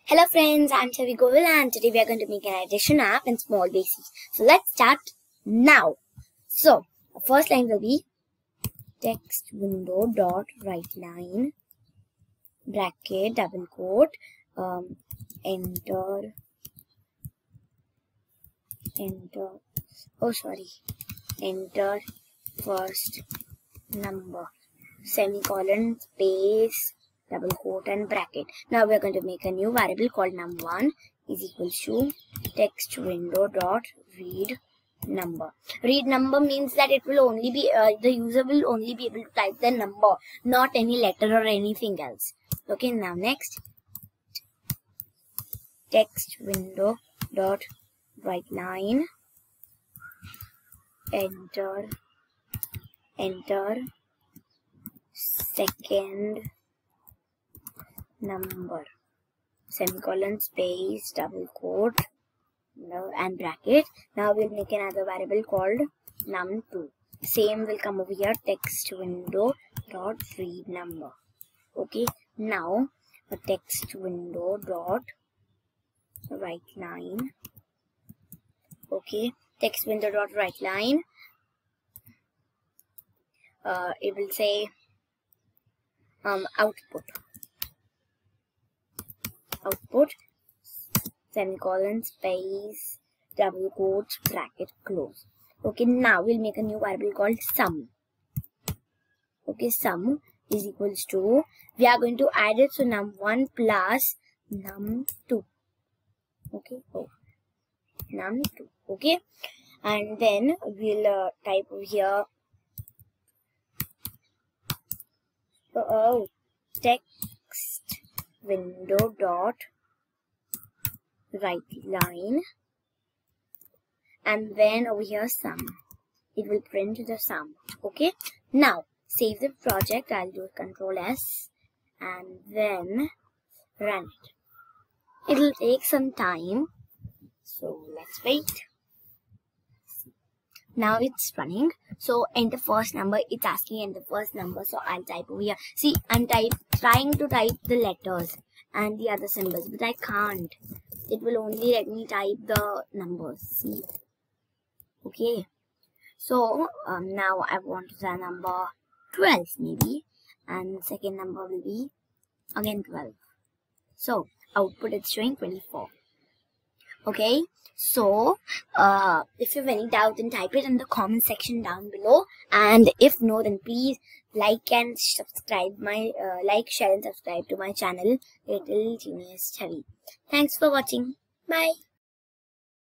Hello friends, I'm Chavi Govil and today we are going to make an addition app in small basics. So let's start now. So the first line will be text window dot writeline bracket double quote enter first number semicolon space double quote and bracket. Now we are going to make a new variable called num1 is equals to text window dot read number. Read number means that it will only be the user will only be able to type the number, not any letter or anything else. Okay, now next text window dot writeline enter second number semicolon space double quote and bracket. Now we'll make another variable called num2. Same will come over here, text window dot read number. Okay, now a text window dot writeline. Okay, text window dot writeline. It will say output semicolon space double quote bracket close. Okay, now we'll make a new variable called sum. Okay, sum is equals to, we are going to add it, so num1 plus num2. Okay, num2. Okay, and then we'll type over here text window dot writeline and then over here sum. It will print the sum. Okay, now save the project. I'll do Control S and then run it. It'll take some time, so let's wait. Now it's running. So enter first number. It's asking enter first number. So I'll type over here. See, I'm trying to type the letters and the other symbols, but I can't. It will only let me type the numbers. See. Okay. So now I want the number 12 maybe, and second number will be again 12. So output is showing 24. Okay, so if you have any doubt, then type it in the comment section down below, and if no, then please like and subscribe my share and subscribe to my channel Little Genius Chavi. Thanks for watching. Bye.